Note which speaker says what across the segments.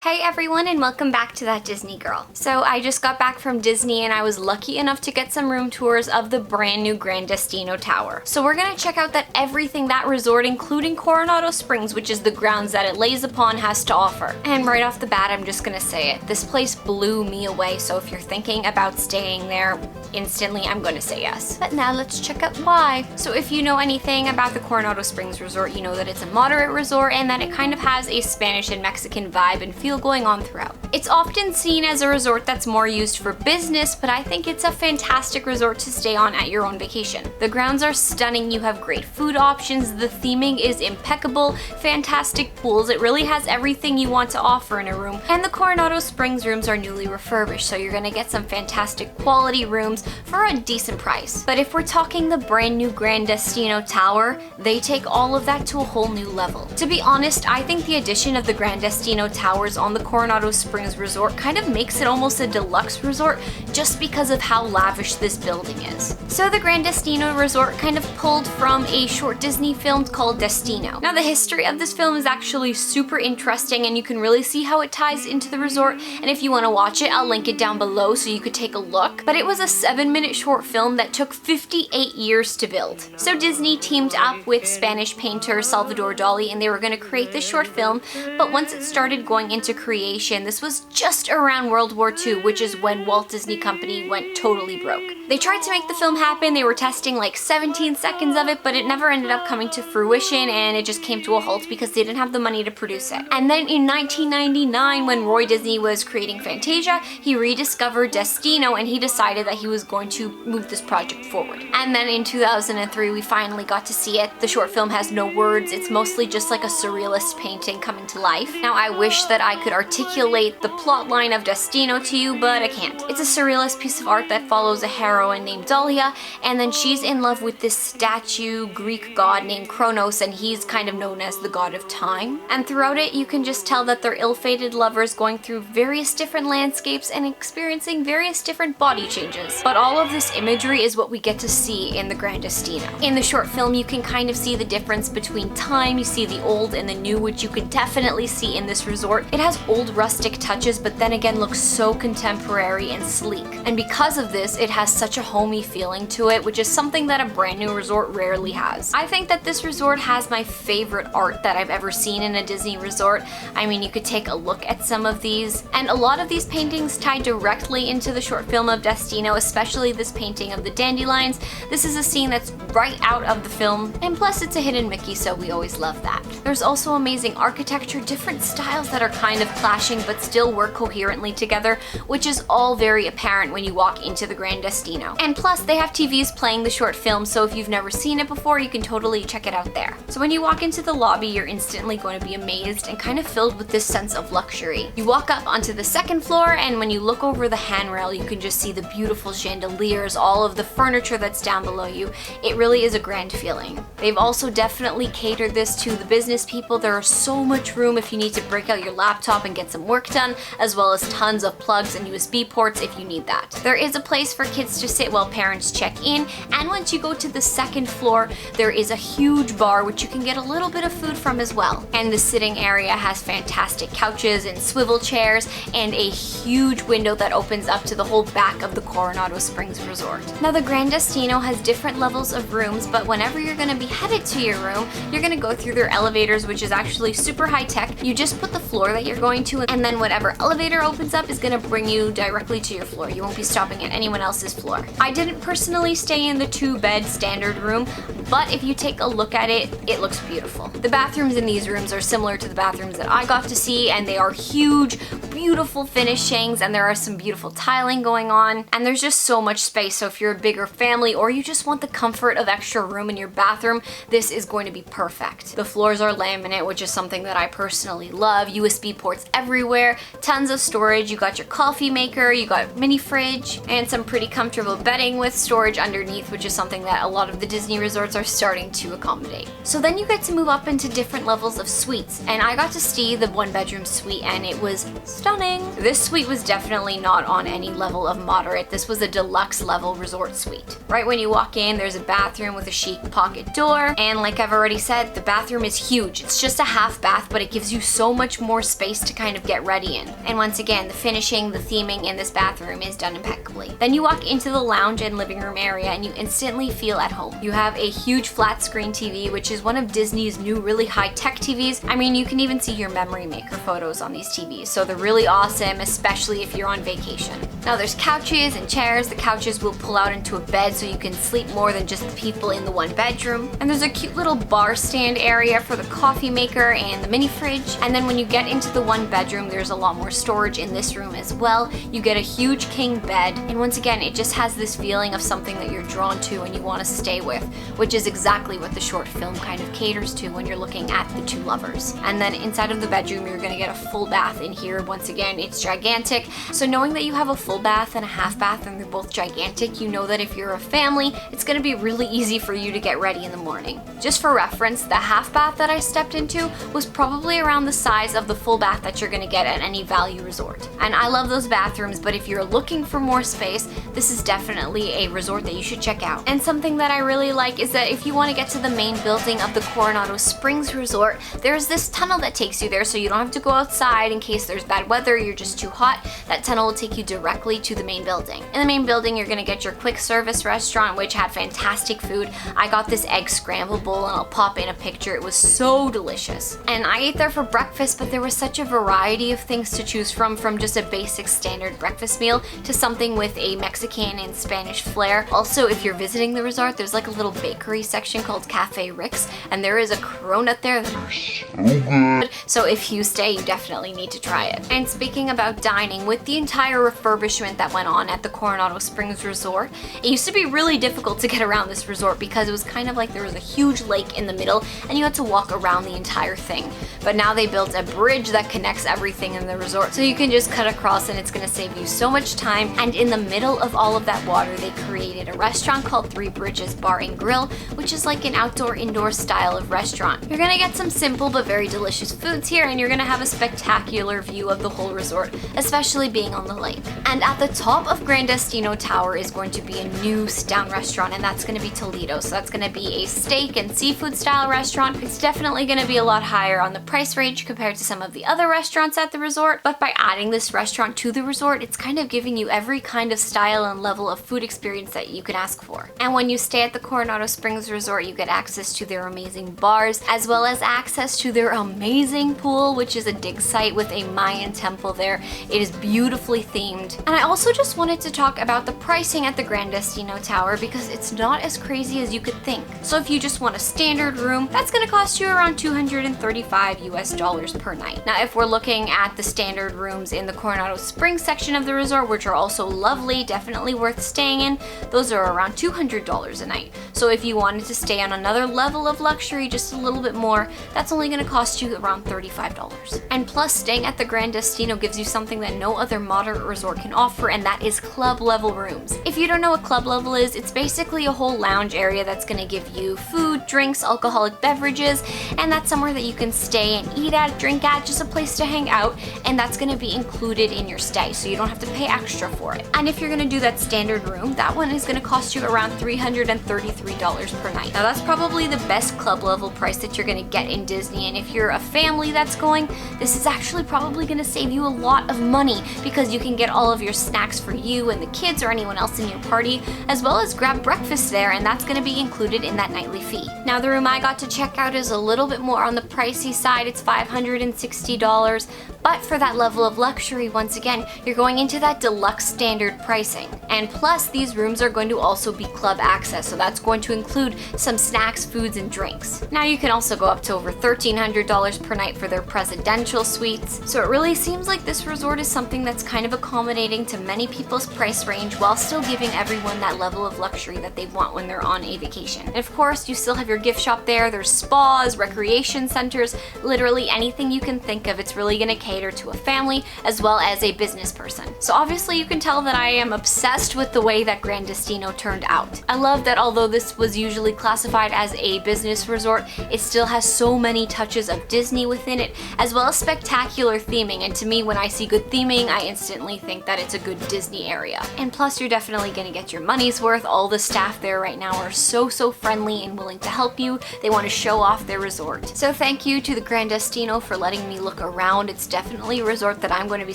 Speaker 1: Hey everyone, and welcome back to That Disney Girl. So I just got back from Disney and I was lucky enough to get some room tours of the brand new Grand Destino Tower. So we're gonna check out everything that resort, including Coronado Springs, which is the grounds that it lays upon, has to offer. And right off the bat, I'm just gonna say it. This place blew me away, so if you're thinking about staying there, instantly I'm gonna say yes. But now let's check out why. So if you know anything about the Coronado Springs resort, you know that it's a moderate resort and that it kind of has a Spanish and Mexican vibe and feel going on throughout. It's often seen as a resort that's more used for business, but I think it's a fantastic resort to stay on at your own vacation. The grounds are stunning, you have great food options, the theming is impeccable, fantastic pools, it really has everything you want to offer in a room, and the Coronado Springs rooms are newly refurbished, so you're gonna get some fantastic quality rooms for a decent price. But if we're talking the brand new Gran Destino Tower, they take all of that to a whole new level. To be honest, I think the addition of the Grand Destino Towers on the Coronado Springs resort kind of makes it almost a deluxe resort just because of how lavish this building is. So the Grand Destino resort kind of pulled from a short Disney film called Destino. Now the history of this film is actually super interesting and you can really see how it ties into the resort, and if you want to watch it, I'll link it down below so you could take a look. But it was a 7-minute short film that took 58 years to build. So Disney teamed up with Spanish painter Salvador Dali and they were going to create this short film, but once it started going into creation, this was just around World War II, which is when Walt Disney Company went totally broke. They tried to make the film happen, they were testing like 17 seconds of it, but it never ended up coming to fruition and it just came to a halt because they didn't have the money to produce it. And then in 1999, when Roy Disney was creating Fantasia, he rediscovered Destino and he decided that he was going to move this project forward. And then in 2003, we finally got to see it. The short film has no words, it's mostly just like a surrealist painting coming to life. Now I wish that I could articulate the plot line of Destino to you, but I can't. It's a surrealist piece of art that follows a heroine named Dahlia, and then she's in love with this statue Greek god named Kronos, and he's kind of known as the god of time. And throughout it, you can just tell that they're ill-fated lovers going through various different landscapes and experiencing various different body changes. But all of this imagery is what we get to see in the Grand Destino. In the short film, you can kind of see the difference between time, you see the old and the new, which you could definitely see in this resort. It has old rustic touches, but then again looks so contemporary and sleek. And because of this, it has such a homey feeling to it, which is something that a brand new resort rarely has. I think that this resort has my favorite art that I've ever seen in a Disney resort. I mean, you could take a look at some of these, and a lot of these paintings tie directly into the short film of Destino, especially this painting of the dandelions. This is a scene that's right out of the film, and plus it's a hidden Mickey, so we always love that. There's also amazing architecture, different styles that are kind of clashing but still work coherently together, which is all very apparent when you walk into the Grand Destino. And plus they have TVs playing the short film, so if you've never seen it before, you can totally check it out there. So when you walk into the lobby, you're instantly going to be amazed and kind of filled with this sense of luxury. You walk up onto the second floor, and when you look over the handrail, you can just see the beautiful chandeliers, all of the furniture that's down below you. It really is a grand feeling. They've also definitely catered this to the business people. There is so much room if you need to break out your laptop and get some work done, as well as tons of plugs and USB ports if you need that. There is a place for kids to sit while parents check in, and once you go to the second floor, there is a huge bar which you can get a little bit of food from as well. And the sitting area has fantastic couches and swivel chairs and a huge window that opens up to the whole back of the Coronado Springs resort. Now the Grand Destino has different levels of rooms, but whenever you're going to be headed to your room, you're going to go through their elevators, which is actually super high tech. You just put the floor that you're going to, and then whatever elevator opens up is going to bring you directly to your floor. You won't be stopping at anyone else's floor. I didn't personally stay in the 2-bed standard room, but if you take a look at it, it looks beautiful. The bathrooms in these rooms are similar to the bathrooms that I got to see, and they are huge, beautiful finishings, and there are some beautiful tiling going on, and there's just so much space. So if you're a bigger family or you just want the comfort of extra room in your bathroom, this is going to be perfect. The floors are laminate, which is something that I personally love. USB ports everywhere, tons of storage. You got your coffee maker, you got mini fridge, and some pretty comfortable bedding with storage underneath, which is something that a lot of the Disney resorts are starting to accommodate. So then you get to move up into different levels of suites, and I got to see the 1-bedroom suite and it was stunning. This suite was definitely not on any level of moderate. This was a deluxe level resort suite. Right when you walk in, there's a bathroom with a chic pocket door, and like I've already said, the bathroom is huge. It's just a half bath, but it gives you so much more space space to kind of get ready in. And once again, the finishing, the theming in this bathroom is done impeccably. Then you walk into the lounge and living room area and you instantly feel at home. You have a huge flat screen TV, which is one of Disney's new really high-tech TVs. I mean, you can even see your memory maker photos on these TVs, so they're really awesome, especially if you're on vacation. Now there's couches and chairs. The couches will pull out into a bed so you can sleep more than just the people in the one bedroom. And there's a cute little bar stand area for the coffee maker and the mini fridge. And then when you get into the one bedroom, there's a lot more storage in this room as well. You get a huge king bed, and once again, it just has this feeling of something that you're drawn to and you want to stay with, which is exactly what the short film kind of caters to when you're looking at the two lovers. And then inside of the bedroom, you're gonna get a full bath in here. Once again, it's gigantic. So knowing that you have a full bath and a half bath and they're both gigantic, you know that if you're a family, it's gonna be really easy for you to get ready in the morning. Just for reference, the half bath that I stepped into was probably around the size of the full bath that you're gonna get at any value resort. And I love those bathrooms, but if you're looking for more space, this is definitely a resort that you should check out. And something that I really like is that if you want to get to the main building of the Coronado Springs Resort, there's this tunnel that takes you there, so you don't have to go outside in case there's bad weather, you're just too hot. That tunnel will take you directly to the main building. In the main building, you're gonna get your quick service restaurant, which had fantastic food. I got this egg scramble bowl, and I'll pop in a picture. It was so delicious. And I ate there for breakfast, but there was such a variety of things to choose from just a basic standard breakfast meal to something with a Mexican and Spanish flair. Also, if you're visiting the resort, there's like a little bakery section called Cafe Rick's, and there is a cronut there that's so good. So if you stay, you definitely need to try it. And speaking about dining, with the entire refurbishment that went on at the Coronado Springs Resort, it used to be really difficult to get around this resort because it was kind of like there was a huge lake in the middle and you had to walk around the entire thing. But now they built a bridge that connects everything in the resort, so you can just cut across and it's gonna save you so much time. And in the middle of all of that water, they created a restaurant called Three Bridges Bar and Grill, which is like an outdoor-indoor style of restaurant. You're gonna get some simple but very delicious foods here, and you're gonna have a spectacular view of the whole resort, especially being on the lake. And at the top of Gran Destino Tower is going to be a new sit-down restaurant, and that's gonna be Toledo. So that's gonna be a steak and seafood style restaurant. It's definitely gonna be a lot higher on the price range compared to some of the other restaurants at the resort, but by adding this restaurant to the resort, it's kind of giving you every kind of style and level of food experience that you can ask for. And when you stay at the Coronado Springs Resort, you get access to their amazing bars, as well as access to their amazing pool, which is a dig site with a Mayan temple there. It is beautifully themed. And I also just wanted to talk about the pricing at the Grand Destino Tower because it's not as crazy as you could think. So if you just want a standard room, that's gonna cost you around $235 US per night. Now, if we're looking at the standard rooms in the Coronado Springs section of the resort, which are also lovely, definitely worth staying in, those are around $200 a night. So if you wanted to stay on another level of luxury, just a little bit more, that's only gonna cost you around $35. And plus, staying at the Grand Destino gives you something that no other moderate resort can offer, and that is club level rooms. If you don't know what club level is, it's basically a whole lounge area that's gonna give you food, drinks, alcoholic beverages, and that's somewhere that you can stay and eat at, drink at, just a place to hang out, and that's gonna be included in your stay, so you don't have to pay extra for it. And if you're gonna do that standard room, that one is gonna cost you around $333 per night. Now that's probably the best club level price that you're gonna get in Disney, and if you're a family that's going, this is actually probably gonna save you a lot of money because you can get all of your snacks for you and the kids or anyone else in your party, as well as grab breakfast there, and that's gonna be included in that nightly fee. Now the room I got to check out is a little bit more on the pricey side. It's $560, but for that level of luxury, once again, you're going into that deluxe standard pricing. And plus, these rooms are going to also be club access, so that's going to include some snacks, foods, and drinks. Now you can also go up to over $1,300 per night for their presidential suites. So it really seems like this resort is something that's kind of accommodating to many people's price range while still giving everyone that level of luxury that they want when they're on a vacation. And of course, you still have your gift shop there. There's spas, recreation centers, literally anything you can think of. It's really gonna cater to a family as well as a business person. So obviously you can tell that I am obsessed with the way that Gran Destino turned out. I love that although this was usually classified as a business resort, it still has so many touches of Disney within it, as well as spectacular theming. And to me, when I see good theming, I instantly think that it's a good Disney area. And plus, you're definitely gonna get your money's worth. All the staff there right now are so friendly and willing to help you. They want to show off their resort. So thank you to the Grand Destino for letting me look around. It's definitely definitely a resort that I'm going to be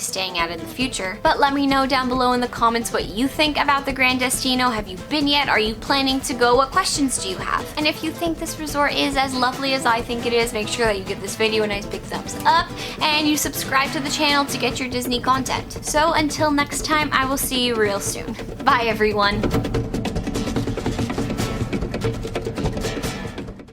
Speaker 1: staying at in the future. But let me know down below in the comments what you think about the Gran Destino. Have you been yet? Are you planning to go? What questions do you have? And if you think this resort is as lovely as I think it is, make sure that you give this video a nice big thumbs up and you subscribe to the channel to get your Disney content. So until next time, I will see you real soon. Bye everyone.